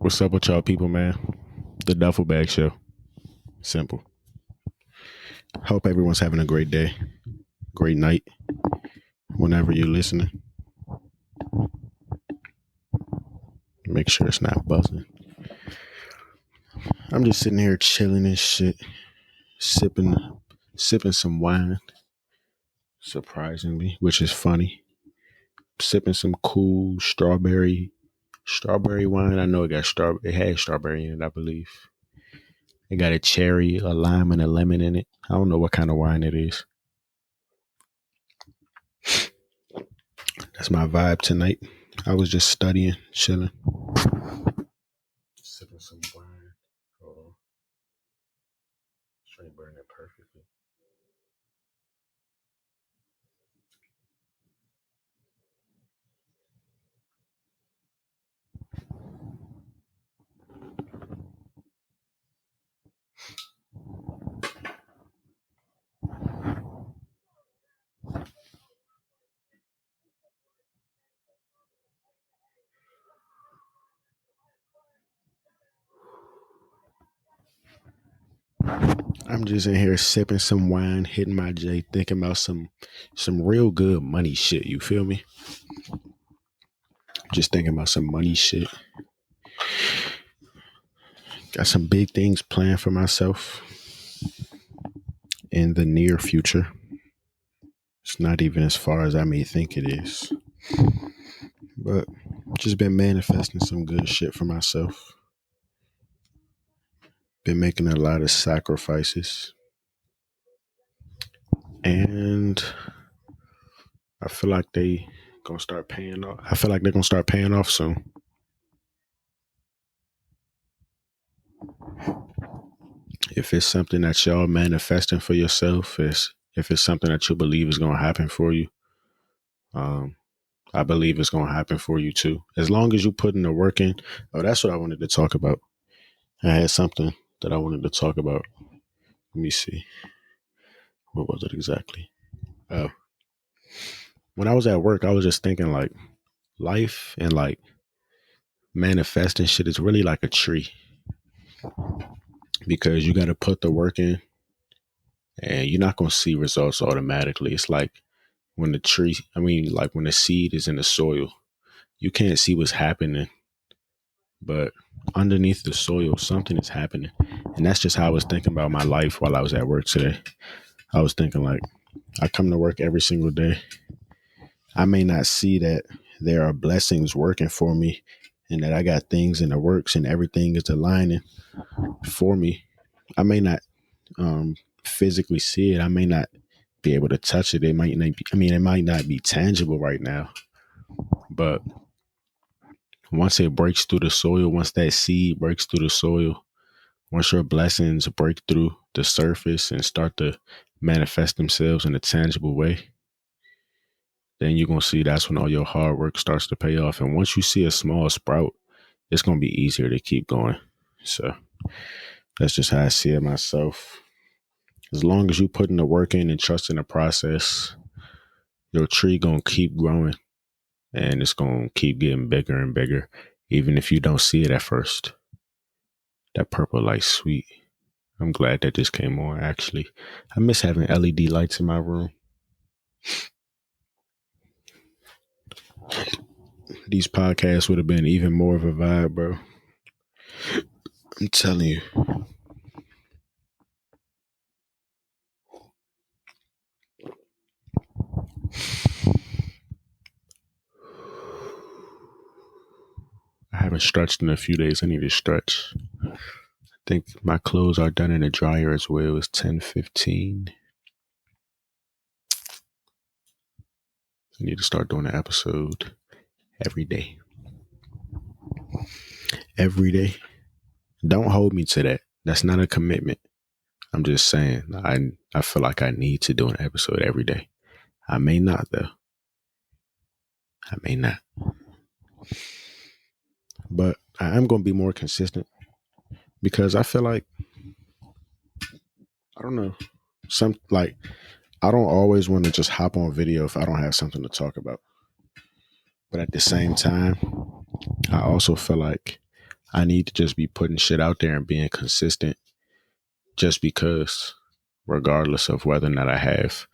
What's up with y'all people, man? The Dufflebag Show. Simple. Hope everyone's having a great day, great night, whenever you're listening. Make sure it's not buzzing. I'm just sitting here chilling and shit, sipping some wine, surprisingly, which is funny. Sipping some cool strawberry wine. I know it had strawberry in it, I believe. It got a cherry, a lime, and a lemon in it. I don't know what kind of wine it is. That's my vibe tonight. I was just studying, chilling. Sipping some wine. Hold on. Trying to burn it perfectly. I'm just in here sipping some wine, hitting my J, thinking about some real good money shit. You feel me? Just thinking about some money shit. Got some big things planned for myself in the near future. It's not even as far as I may think it is. But just been manifesting some good shit for myself. Been making a lot of sacrifices. And I feel like they gonna start paying off. I feel like they're gonna start paying off soon. If it's something that y'all manifesting for yourself, if it's something that you believe is gonna happen for you, I believe it's gonna happen for you too. As long as you put in the work in. Oh, that's what I wanted to talk about. I had something that I wanted to talk about. Let me see. What was it exactly? Oh, when I was at work, I was just thinking like life and like manifesting shit is really like a tree because you got to put the work in and you're not going to see results automatically. It's like when when the seed is in the soil, you can't see what's happening, but underneath the soil, something is happening. And that's just how I was thinking about my life while I was at work today. I was thinking like, I come to work every single day. I may not see that there are blessings working for me and that I got things in the works and everything is aligning for me. I may not physically see it. I may not be able to touch it. It might not it might not be tangible right now. But once it breaks through the soil, once that seed breaks through the soil, once your blessings break through the surface and start to manifest themselves in a tangible way, then you're going to see that's when all your hard work starts to pay off. And once you see a small sprout, it's going to be easier to keep going. So that's just how I see it myself. As long as you put in the work in and trust in the process, your tree going to keep growing and it's going to keep getting bigger and bigger, even if you don't see it at first. That purple light's sweet. I'm glad that this came on, actually. I miss having LED lights in my room. These podcasts would have been even more of a vibe, bro. I'm telling you. I haven't stretched in a few days. I need to stretch. I think my clothes are done in the dryer as well. It's 10:15. I need to start doing an episode every day. Every day. Don't hold me to that. That's not a commitment. I'm just saying, I feel like I need to do an episode every day. I may not, though. I may not. But I am going to be more consistent because I feel like, I don't know, I don't always want to just hop on video if I don't have something to talk about. But at the same time, I also feel like I need to just be putting shit out there and being consistent just because, regardless of whether or not I have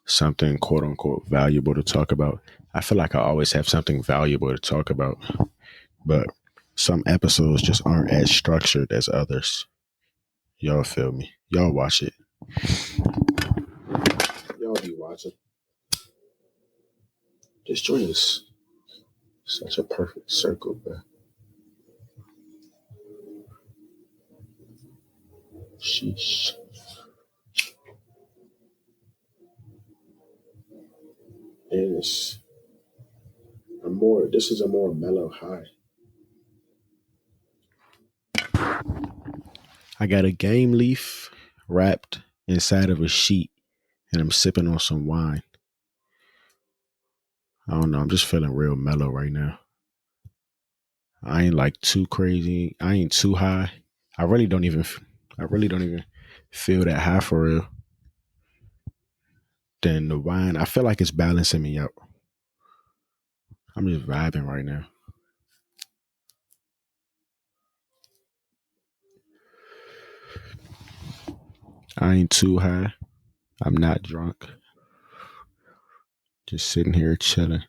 something quote unquote valuable to talk about. I feel like I always have something valuable to talk about, but some episodes just aren't as structured as others. Y'all feel me? Y'all watch it. Y'all be watching. This joint is such a perfect circle, bro. Sheesh. And this is a more mellow high. I got a game leaf wrapped inside of a sheet and I'm sipping on some wine. I don't know. I'm just feeling real mellow right now. I ain't like too crazy. I ain't too high. I really don't even feel that high for real. Then the wine, I feel like it's balancing me out. I'm just vibing right now. I ain't too high. I'm not drunk. Just sitting here chilling,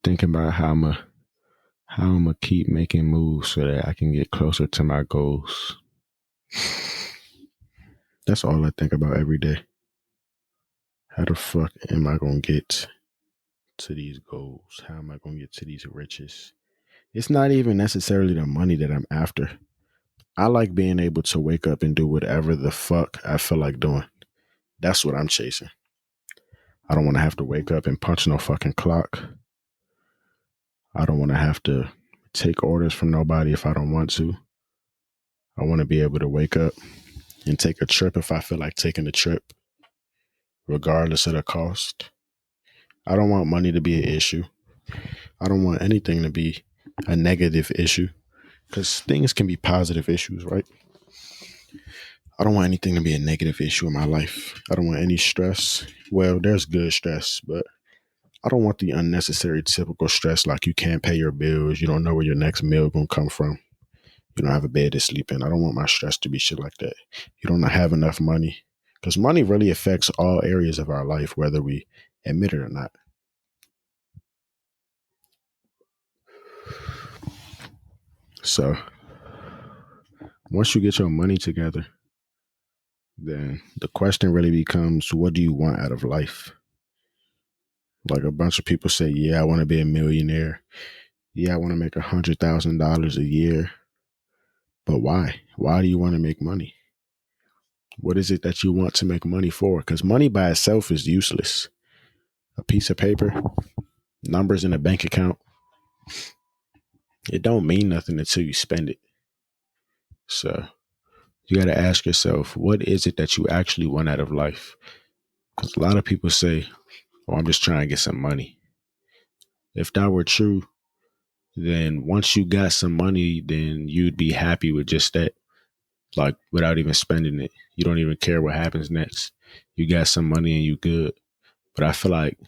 thinking about how I'm gonna keep making moves so that I can get closer to my goals. That's all I think about every day. How the fuck am I gonna get to these goals? How am I gonna get to these riches? It's not even necessarily the money that I'm after. I like being able to wake up and do whatever the fuck I feel like doing. That's what I'm chasing. I don't want to have to wake up and punch no fucking clock. I don't want to have to take orders from nobody if I don't want to. I want to be able to wake up and take a trip if I feel like taking a trip, regardless of the cost. I don't want money to be an issue. I don't want anything to be a negative issue, because things can be positive issues, right? I don't want anything to be a negative issue in my life. I don't want any stress. Well, there's good stress, but I don't want the unnecessary typical stress like you can't pay your bills, you don't know where your next meal gonna come from, you don't have a bed to sleep in. I don't want my stress to be shit like that. You don't have enough money, because money really affects all areas of our life, whether we admit it or not. So once you get your money together, then the question really becomes, what do you want out of life? Like a bunch of people say, yeah, I want to be a millionaire. Yeah, I want to make $100,000 a year. But why? Why do you want to make money? What is it that you want to make money for? Because money by itself is useless. A piece of paper, numbers in a bank account, it don't mean nothing until you spend it. So you got to ask yourself, what is it that you actually want out of life? Because a lot of people say, oh, I'm just trying to get some money. If that were true, then once you got some money, then you'd be happy with just that, like without even spending it. You don't even care what happens next. You got some money and you good. But I feel like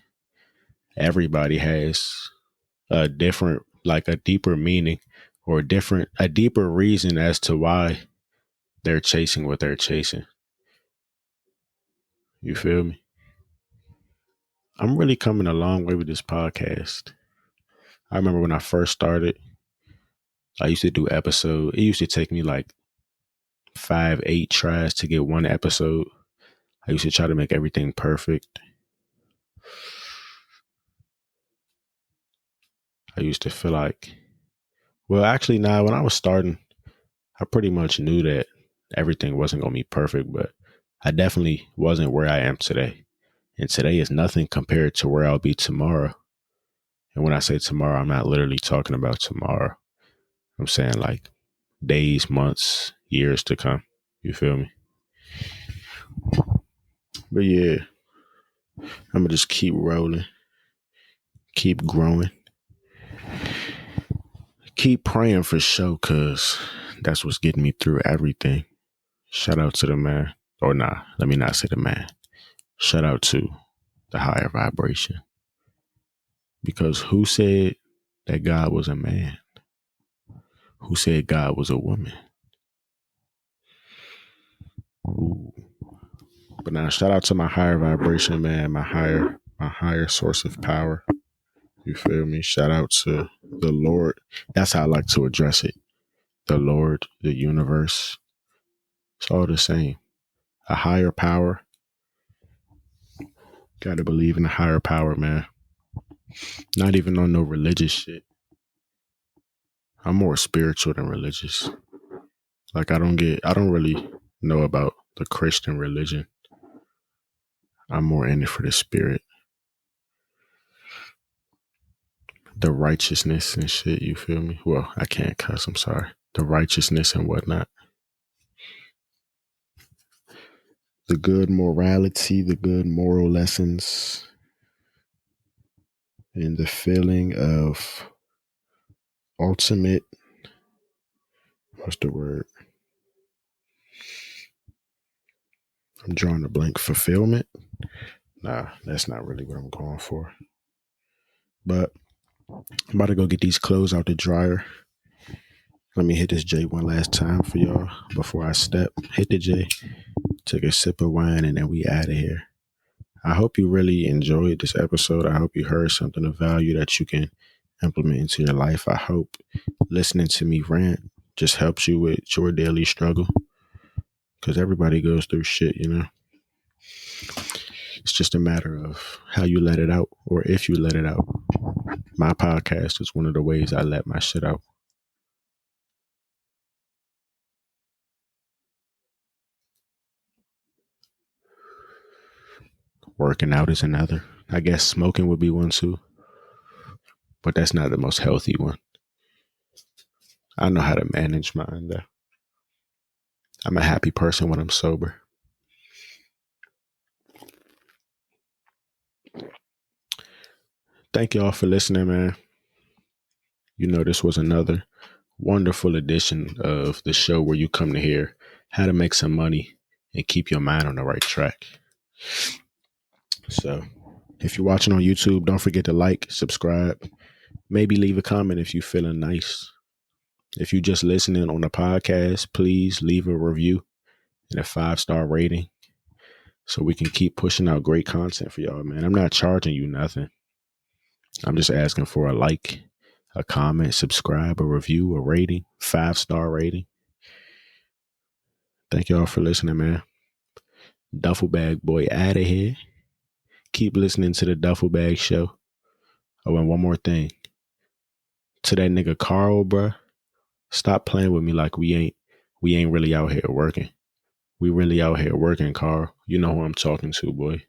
everybody has a different, like a deeper meaning or a deeper reason as to why they're chasing what they're chasing. You feel me? I'm really coming a long way with this podcast. I remember when I first started, I used to do episode. It used to take me like 5, 8 tries to get one episode. I used to try to make everything perfect. I used to feel like, well, actually, now when I was starting, I pretty much knew that everything wasn't going to be perfect, but I definitely wasn't where I am today. And today is nothing compared to where I'll be tomorrow. And when I say tomorrow, I'm not literally talking about tomorrow. I'm saying like days, months, years to come. You feel me? But yeah, I'm going to just keep rolling, keep growing, keep praying for sure, because that's what's getting me through everything. Shout out to the man. Or nah, let me not say the man. Shout out to the higher vibration. Because who said that God was a man? Who said God was a woman? Ooh. But now shout out to my higher vibration, man, my higher source of power. You feel me? Shout out to the Lord. That's how I like to address it. The Lord, the universe. It's all the same. A higher power. Gotta believe in a higher power, man. Not even on no religious shit. I'm more spiritual than religious. Like I don't really know about the Christian religion. I'm more in it for the spirit. The righteousness and shit, you feel me? Well, I can't cuss, I'm sorry. The righteousness and whatnot. The good morality, the good moral lessons, and the feeling of ultimate, what's the word? I'm drawing a blank. Fulfillment? Nah, that's not really what I'm going for. But I'm about to go get these clothes out the dryer. Let me hit this J one last time for y'all before I step. Hit the J, take a sip of wine, and then we out of here. I hope you really enjoyed this episode. I hope you heard something of value that you can implement into your life. I hope listening to me rant just helps you with your daily struggle, because everybody goes through shit, you know. It's just a matter of how you let it out, or if you let it out. My podcast is one of the ways I let my shit out. Working out is another. I guess smoking would be one too, but that's not the most healthy one. I know how to manage mine though. I'm a happy person when I'm sober. Thank y'all for listening, man. You know, this was another wonderful edition of the show where you come to hear how to make some money and keep your mind on the right track. So if you're watching on YouTube, don't forget to like, subscribe, maybe leave a comment if you're feeling nice. If you're just listening on the podcast, please leave a review and a 5-star rating so we can keep pushing out great content for y'all, man. I'm not charging you nothing. I'm just asking for a like, a comment, subscribe, a review, a rating, 5-star rating. Thank y'all for listening, man. Dufflebag boy out of here. Keep listening to the Dufflebag show. Oh, and one more thing. To that nigga Carl, bruh, stop playing with me like we ain't really out here working. We really out here working, Carl. You know who I'm talking to, boy.